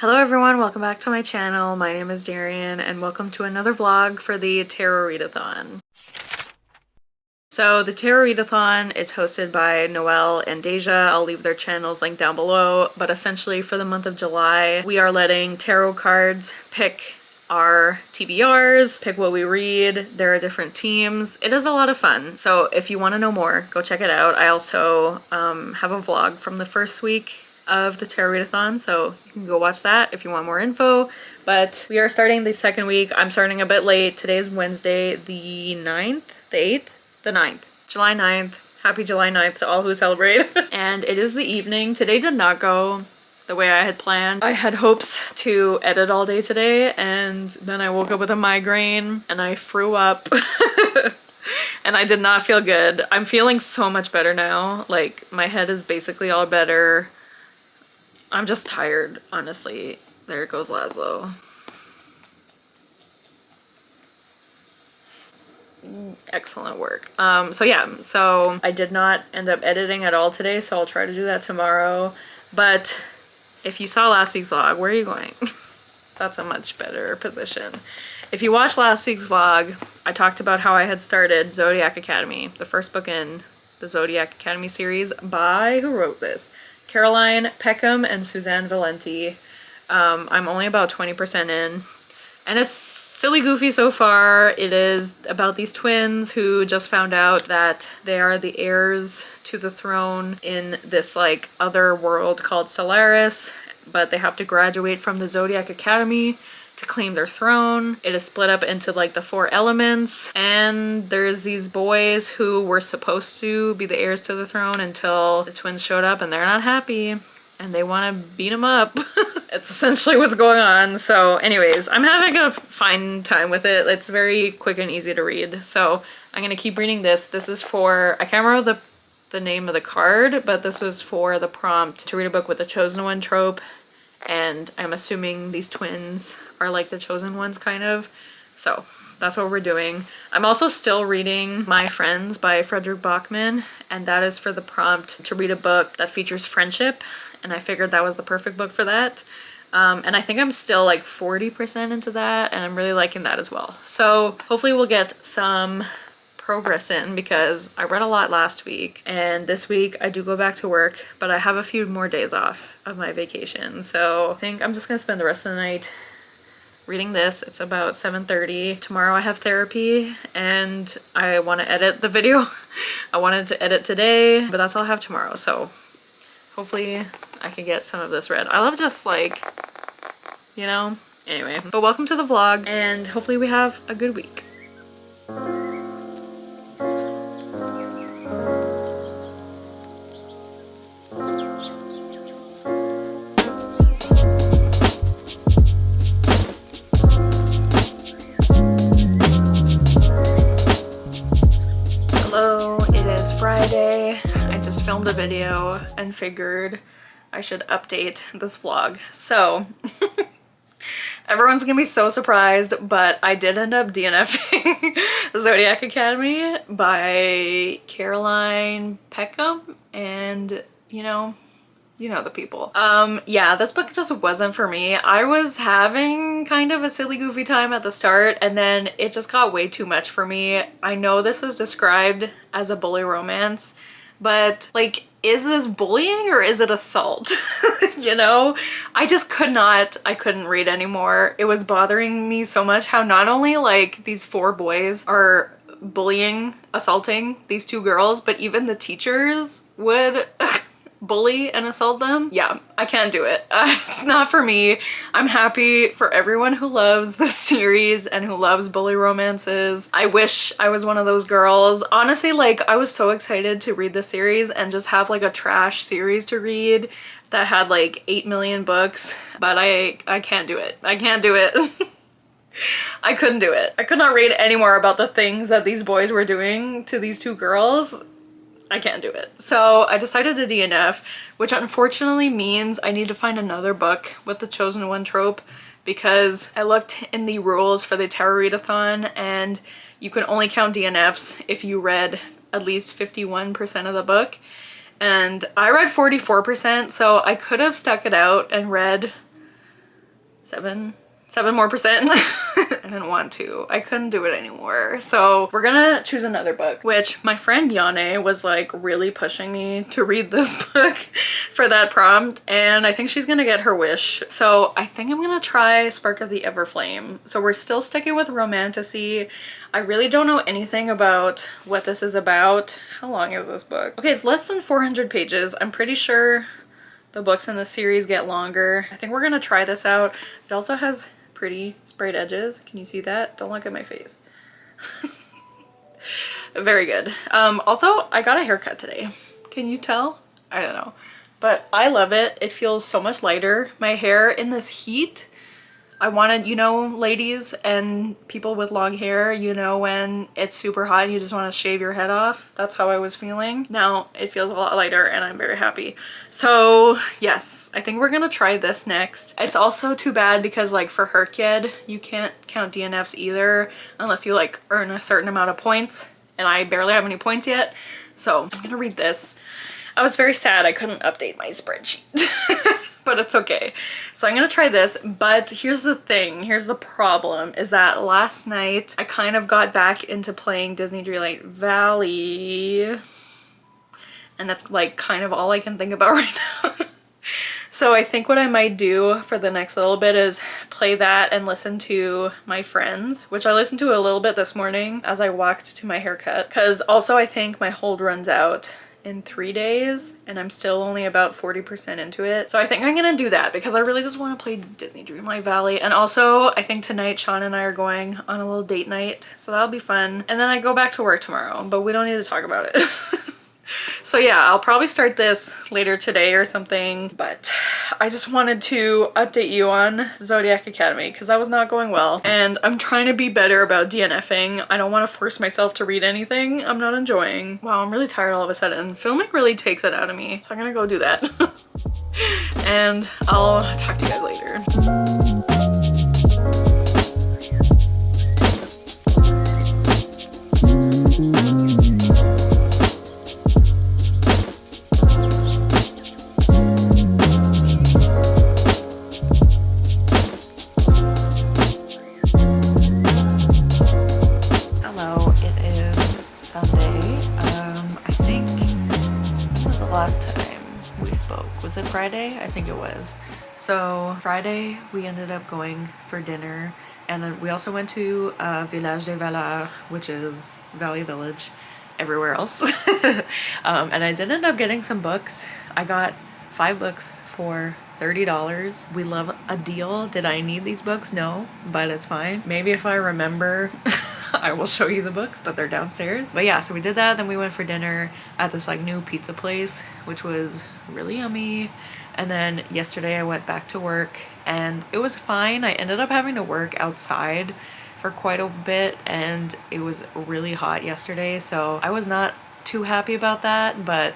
Hello everyone, welcome back to my channel. My name is Darian and welcome to another vlog for the Tarot Readathon. So the Tarot Readathon is hosted by Noelle and Daijah. I'll leave their channels linked down below, but essentially for the month of July, we are letting tarot cards pick our TBRs, pick what we read. There are different teams. It is a lot of fun. So if you want to know more, go check it out. I also have a vlog from the first week of the Tarot Readathon, so you can go watch that if you want more info. But we are starting the second week. I'm starting a bit late. Today is Wednesday the 9th, the 8th, the 9th, July 9th. Happy July 9th to all who celebrate. And it is the evening. Today did not go the way I had planned. I had hopes to edit all day today, and then I woke up with a migraine and I threw up. And I did not feel good. I'm feeling so much better now. Like, my head is basically all better. I'm just tired, honestly. There goes Laszlo. Excellent work. So yeah, so I did not end up editing at all today, so I'll try to do that tomorrow. But if you saw last week's vlog, where are you going? That's a much better position. If you watched last week's vlog, I talked about how I had started Zodiac Academy, the first book in the Zodiac Academy series by, who wrote this? Caroline Peckham and Suzanne Valenti. I'm only about 20% in, and it's silly goofy so far. It is about these twins who just found out that they are the heirs to the throne in this like other world called Solaris, but they have to graduate from the Zodiac Academy to claim their throne. It is split up into like the 4 elements, and there's these boys who were supposed to be the heirs to the throne until the twins showed up, and they're not happy and they want to beat them up. It's essentially what's going on. So anyways, I'm having a fine time with it. It's very quick and easy to read. So I'm gonna keep reading this. This is for, I can't remember the name of the card, but this was for the prompt to read a book with the chosen one trope. And I'm assuming these twins are like the chosen ones, kind of. So that's what we're doing. I'm also still reading My Friends by Frederick Bachman, and that is for the prompt to read a book that features friendship, and I figured that was the perfect book for that. And I think I'm still like 40% into that, and I'm really liking that as well. So hopefully we'll get some progress in, because I read a lot last week, and this week I do go back to work, but I have a few more days off of my vacation. So I think I'm just gonna spend the rest of the night reading this. It's about 7:30. Tomorrow I have therapy, and I want to edit the video. I wanted to edit today, but that's all I have tomorrow. So hopefully I can get some of this read. I love just like, you know, anyway. But welcome to the vlog, and hopefully we have a good week. Friday. I just filmed a video and figured I should update this vlog. So everyone's gonna be so surprised, but I did end up DNFing Zodiac Academy by Caroline Peckham, and you know the people. Yeah, this book just wasn't for me. I was having kind of a silly goofy time at the start, and then it just got way too much for me. I know this is described as a bully romance, but like, is this bullying or is it assault? You know, I just I couldn't read anymore. It was bothering me so much how not only like these 4 boys are bullying, assaulting these 2 girls, but even the teachers would bully and assault them. Yeah, I can't do it. It's not for me. I'm happy for everyone who loves this series and who loves bully romances. I wish I was one of those girls. Honestly, like, I was so excited to read this series and just have like a trash series to read that had like 8 million books, but I can't do it. I can't do it. I couldn't do it. I could not read any more about the things that these boys were doing to these 2 girls. I can't do it. So I decided to DNF, which unfortunately means I need to find another book with the chosen one trope, because I looked in the rules for the Tarot Readathon, and you can only count DNFs if you read at least 51% of the book. And I read 44%, so I could have stuck it out and read 7 more percent. I didn't want to. I couldn't do it anymore. So we're gonna choose another book, which my friend Yane was like really pushing me to read this book for that prompt, and I think she's gonna get her wish. So I think I'm gonna try Spark of the Everflame. So we're still sticking with romantasy. I really don't know anything about what this is about. How long is this book? Okay, it's less than 400 pages. I'm pretty sure the books in the series get longer. I think we're gonna try this out. It also has pretty sprayed edges. Can you see that? Don't look at my face. Very good. Also, I got a haircut today. Can you tell? I don't know. But I love it. It feels so much lighter. My hair in this heat, I wanted, you know, ladies and people with long hair, you know, when it's super hot and you just want to shave your head off. That's how I was feeling. Now it feels a lot lighter and I'm very happy. So yes, I think we're gonna try this next. It's also too bad because like for her kid, you can't count DNFs either unless you like earn a certain amount of points, and I barely have any points yet. So I'm gonna read this. I was very sad I couldn't update my spreadsheet. But it's okay. So I'm gonna try this, but here's the thing, here's the problem, is that last night I kind of got back into playing Disney Dreamlight Valley, and that's like kind of all I can think about right now. So I think what I might do for the next little bit is play that and listen to my friends, which I listened to a little bit this morning as I walked to my haircut, because also I think my hold runs out in 3 days and I'm still only about 40% into it. So I think I'm gonna do that because I really just want to play Disney Dreamlight Valley. And also I think tonight Sean and I are going on a little date night, so that'll be fun. And then I go back to work tomorrow, but we don't need to talk about it. So yeah, I'll probably start this later today or something, but I just wanted to update you on Zodiac Academy because that was not going well. And I'm trying to be better about DNFing. I don't want to force myself to read anything I'm not enjoying. Wow, I'm really tired all of a sudden. Filming really takes it out of me. So I'm gonna go do that. And I'll talk to you guys later. Friday? I think it was. So Friday we ended up going for dinner, and then we also went to Village des Valeurs, which is Valley Village everywhere else. And I did end up getting some books. I got 5 books for $30. We love a deal. Did I need these books? No, but it's fine. Maybe if I remember I will show you the books, but they're downstairs. But yeah, so we did that. Then we went for dinner at this like new pizza place, which was really yummy. And then yesterday I went back to work and it was fine. I ended up having to work outside for quite a bit and it was really hot yesterday, so I was not too happy about that, but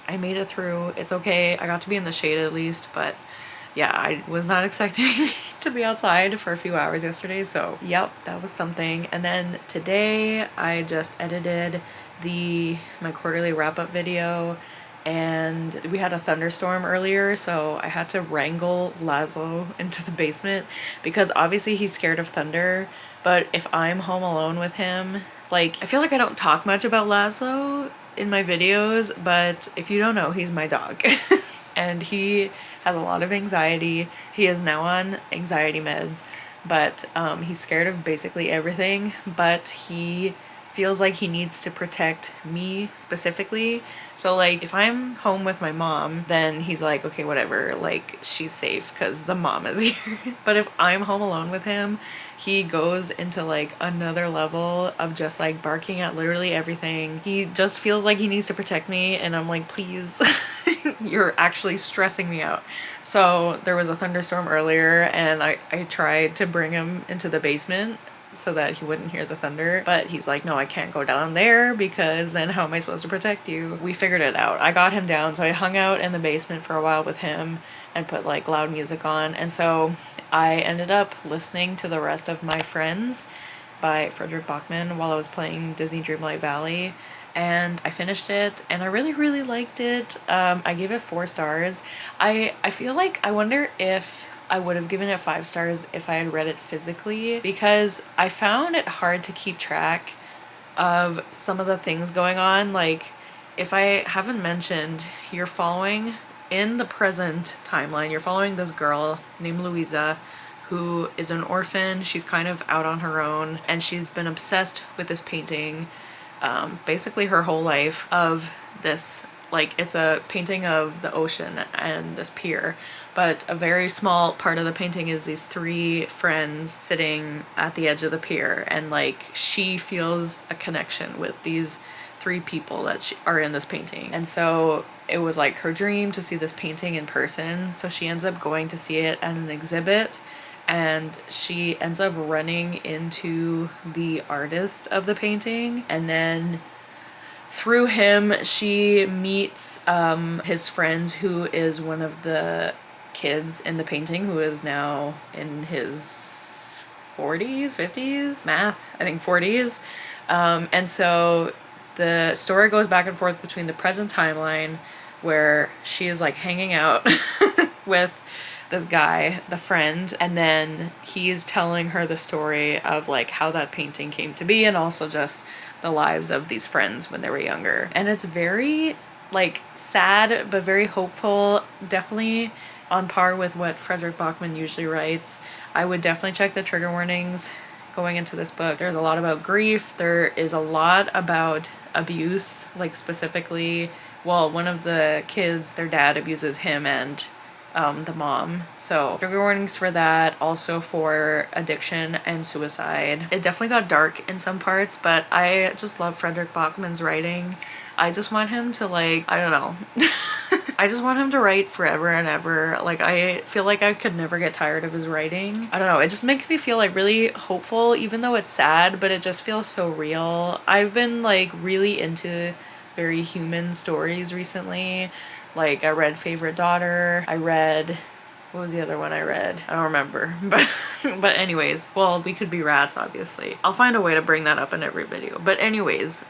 I made it through. It's okay. I got to be in the shade at least, but yeah, I was not expecting to be outside for a few hours yesterday, so yep, that was something. And then today I just edited my quarterly wrap-up video, and we had a thunderstorm earlier, so I had to wrangle Laszlo into the basement because obviously he's scared of thunder. But if I'm home alone with him, like, I feel like I don't talk much about Laszlo in my videos, but if you don't know, he's my dog. And he has a lot of anxiety. He is now on anxiety meds, but he's scared of basically everything, but he feels like he needs to protect me specifically. So like if I'm home with my mom, then he's like, okay, whatever, like she's safe because the mom is here. But if I'm home alone with him, he goes into like another level of just like barking at literally everything. He just feels like he needs to protect me, and I'm like, please, you're actually stressing me out. So there was a thunderstorm earlier and I tried to bring him into the basement so that he wouldn't hear the thunder, but he's like, no, I can't go down there because then how am I supposed to protect you? We figured it out. I got him down, so I hung out in the basement for a while with him and put like loud music on. And so I ended up listening to the rest of My Friends by Frederick Bachman while I was playing Disney Dreamlight Valley, and I finished it and I really liked it. I gave it 4 stars. I feel like, I wonder if I would have given it 5 stars if I had read it physically, because I found it hard to keep track of some of the things going on. Like, if I haven't mentioned, you're following in the present timeline, you're following this girl named Louisa who is an orphan. She's kind of out on her own, and she's been obsessed with this painting basically her whole life, of this, like, it's a painting of the ocean and this pier, but a very small part of the painting is these 3 friends sitting at the edge of the pier, and like she feels a connection with these 3 people that are in this painting. And so it was like her dream to see this painting in person, so she ends up going to see it at an exhibit, and she ends up running into the artist of the painting, and then through him she meets his friend, who is one of the kids in the painting, who is now in his 40s, 50s, math, I think 40s. And so the story goes back and forth between the present timeline, where she is like hanging out with this guy, the friend, and then he's telling her the story of like how that painting came to be, and also just the lives of these friends when they were younger. And it's very like sad but very hopeful, definitely on par with what Frederick Bachman usually writes. I would definitely check the trigger warnings going into this book. There's a lot about grief, there is a lot about abuse, like specifically, well, one of the kids, their dad abuses him and the mom. So trigger warnings for that, also for addiction and suicide. It definitely got dark in some parts, but I just love Frederick Bachman's writing. I just want him to, like, I don't know. I just want him to write forever and ever. Like, I feel like I could never get tired of his writing. I don't know, it just makes me feel like really hopeful, even though it's sad, but it just feels so real. I've been like really into very human stories recently. Like, I read Favorite Daughter, I read, what was the other one I read? I don't remember, but anyways, well, We Could Be Rats, obviously. I'll find a way to bring that up in every video. But anyways,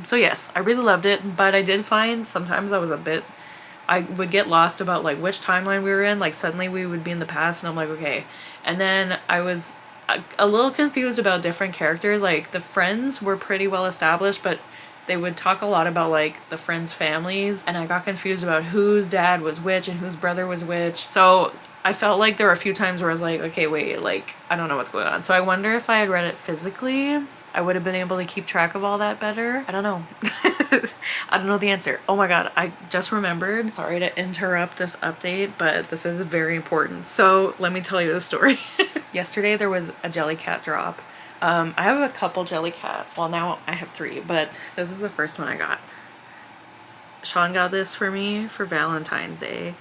so yes, I really loved it, but I did find sometimes I would get lost about like which timeline we were in. Like suddenly we would be in the past and I'm like, okay. And then I was a little confused about different characters. Like the friends were pretty well established, but they would talk a lot about like the friends' families, and I got confused about whose dad was which and whose brother was which. So I felt like there were a few times where I was like, okay, wait, like I don't know what's going on. So I wonder if I had read it physically, I would have been able to keep track of all that better. I don't know. I don't know the answer. Oh my god, I just remembered. Sorry to interrupt this update, but this is very important. So let me tell you the story. Yesterday there was a Jellycat drop. I have a couple Jellycats. Well, now I have 3, but this is the first one I got. Sean got this for me for Valentine's Day,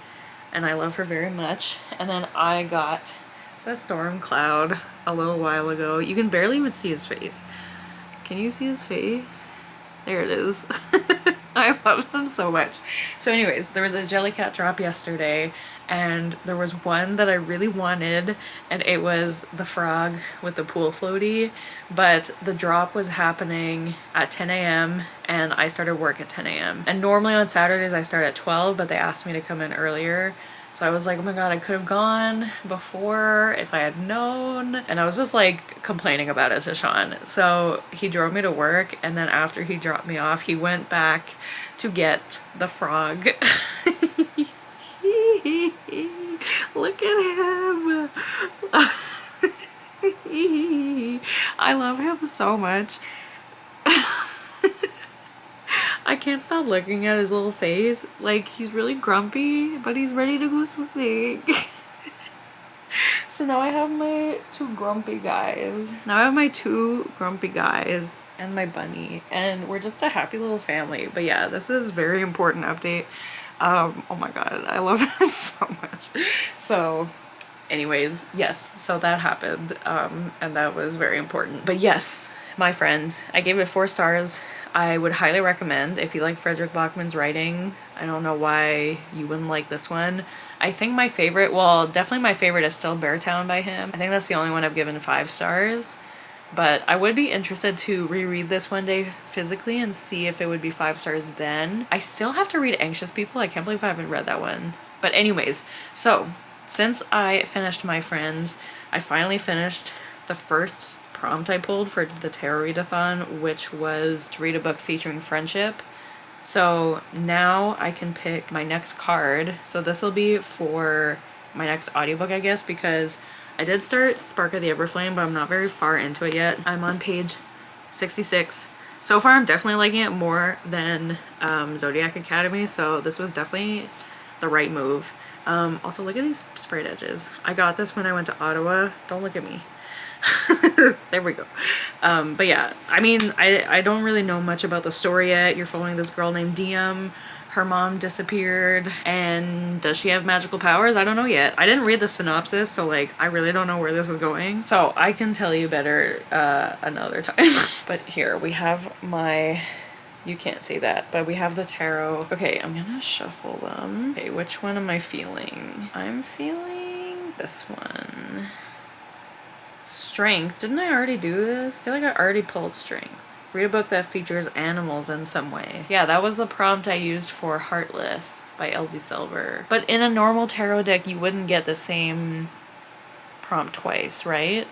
and I love her very much. And then I got the Storm Cloud a little while ago. You can barely even see his face. Can you see his face? There it is. I love him so much. So anyways, there was a Jellycat drop yesterday, and there was one that I really wanted, and it was the frog with the pool floaty, but the drop was happening at 10 a.m. and I started work at 10 a.m. and normally on Saturdays I start at 12, but they asked me to come in earlier. So I was like, oh my god, I could have gone before if I had known. And I was just like complaining about it to Sean. So he drove me to work, and then after he dropped me off, he went back to get the frog. Look at him. I love him so much. I can't stop looking at his little face. Like, he's really grumpy, but he's ready to go swimming. So now I have my 2 grumpy guys. Now I have my 2 grumpy guys and my bunny, and we're just a happy little family. But yeah, this is a very important update. Oh my god, I love him so much. So anyways, yes, so that happened, and that was very important. But yes, my friends, I gave it 4 stars. I would highly recommend if you like Frederick Bachman's writing. I don't know why you wouldn't like this one. I think my favorite, well, definitely my favorite is still Beartown by him. I think that's the only one I've given 5 stars. But I would be interested to reread this one day physically and see if it would be 5 stars then. I still have to read Anxious People. I can't believe I haven't read that one. But anyways, so since I finished My Friends, I finally finished the first prompt I pulled for the tarot readathon, which was to read a book featuring friendship. So now I can pick my next card. So this will be for my next audiobook, I guess, because I did start Spark of the Everflame, but I'm not very far into it yet. I'm on page 66. So far, I'm definitely liking it more than Zodiac Academy, so this was definitely the right move. Also, look at these sprayed edges. I got this when I went to Ottawa. Don't look at me. There we go. But yeah, I mean, I don't really know much about the story yet. You're following this girl named Diem. Her mom disappeared, and does she have magical powers? I don't know yet. I didn't read the synopsis, so like I really don't know where this is going. So I can tell you better another time. But here we have my, you can't see that, but we have the tarot. Okay, I'm gonna shuffle them. Okay, which one am I feeling? I'm feeling this one. Strength. Didn't I already do this? I feel like I already pulled Strength. Read a book that features animals in some way. Yeah, that was the prompt I used for Heartless by Elsie Silver. But in a normal tarot deck, you wouldn't get the same prompt twice, right?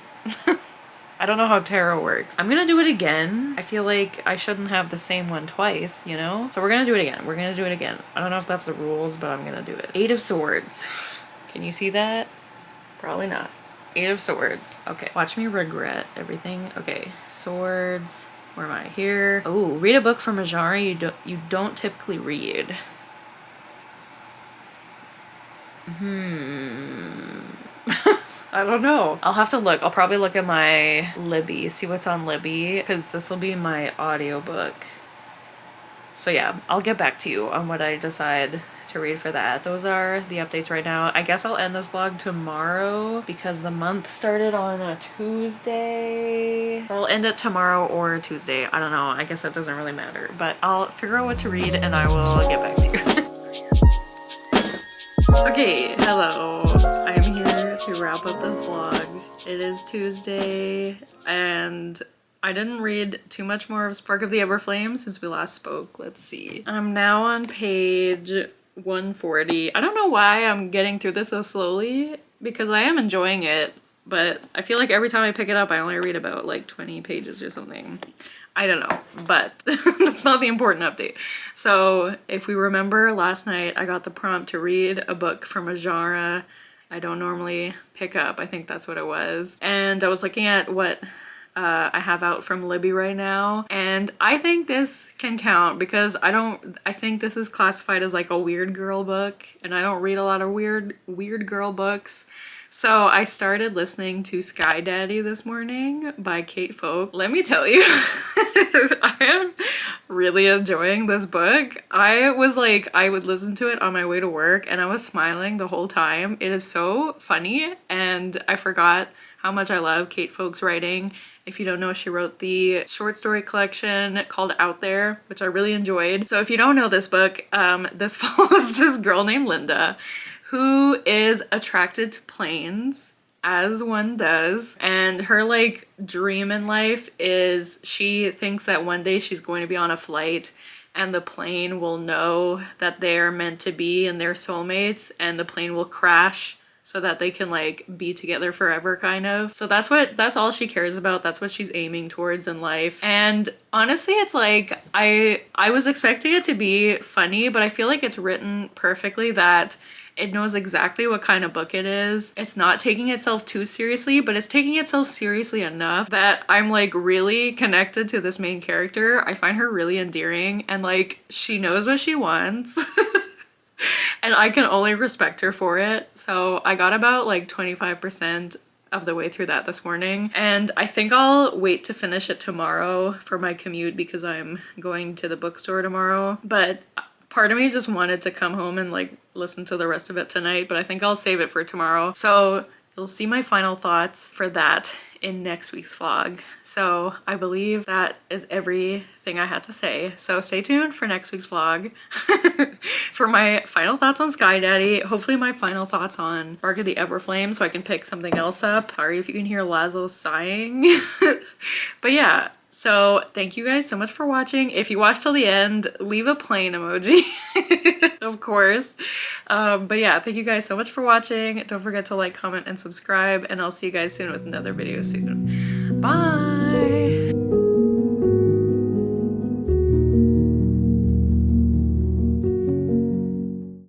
I don't know how tarot works. I'm gonna do it again. I feel like I shouldn't have the same one twice, you know? So we're gonna do it again. We're gonna do it again. I don't know if that's the rules, but I'm gonna do it. Eight of Swords. Can you see that? Probably not. Eight of Swords. Okay, watch me regret everything. Okay, Swords. Where am I? Here. Oh, read a book from a genre you don't typically read. I don't know. I'll have to look. I'll probably look at my Libby, see what's on Libby, because this will be my audiobook. So yeah, I'll get back to you on what I decide to read for that. Those are the updates right now. I guess I'll end this vlog tomorrow because the month started on a Tuesday. So I'll end it tomorrow or Tuesday. I don't know. I guess that doesn't really matter, but I'll figure out what to read and I will get back to you. Okay, hello. I am here to wrap up this vlog. It is Tuesday and I didn't read too much more of Spark of the Everflame since we last spoke. Let's see. I'm now on page 140. I don't know why I'm getting through this so slowly because I am enjoying it, but I feel like every time I pick it up I only read about like 20 pages or something. I don't know, but that's not the important update. So if we remember last night, I got the prompt to read a book from a genre I don't normally pick up. I think that's what it was. And I was looking at what I have out from Libby right now, and I think this can count because I think this is classified as like a weird girl book, and I don't read a lot of weird girl books. So I started listening to Sky Daddy this morning by Kate Folk. Let me tell you, I am really enjoying this book. I would listen to it on my way to work and I was smiling the whole time. It is so funny and I forgot how much I love Kate Folk's writing. If you don't know, she wrote the short story collection called Out There, which I really enjoyed. So if you don't know this book, this follows this girl named Linda who is attracted to planes, as one does, and her like dream in life is she thinks that one day she's going to be on a flight and the plane will know that they're meant to be and they're soulmates, and the plane will crash so that they can like be together forever, kind of. So that's all she cares about. That's what she's aiming towards in life. And honestly, it's like I was expecting it to be funny, but I feel like it's written perfectly, that it knows exactly what kind of book it is. It's not taking itself too seriously, but it's taking itself seriously enough that I'm like really connected to this main character. I find her really endearing and like she knows what she wants. And I can only respect her for it. So I got about like 25% of the way through that this morning. And I think I'll wait to finish it tomorrow for my commute because I'm going to the bookstore tomorrow. But part of me just wanted to come home and like listen to the rest of it tonight, but I think I'll save it for tomorrow. So you'll see my final thoughts for that in next week's vlog. So I believe that is everything I had to say. So stay tuned for next week's vlog for my final thoughts on Sky Daddy. Hopefully my final thoughts on Spark of the Everflame so I can pick something else up. Sorry if you can hear Lazo sighing. But yeah, So thank you guys so much for watching. If you watched till the end, leave a plane emoji, of course. But yeah, thank you guys so much for watching. Don't forget to like, comment, and subscribe, and I'll see you guys soon with another video soon. Bye!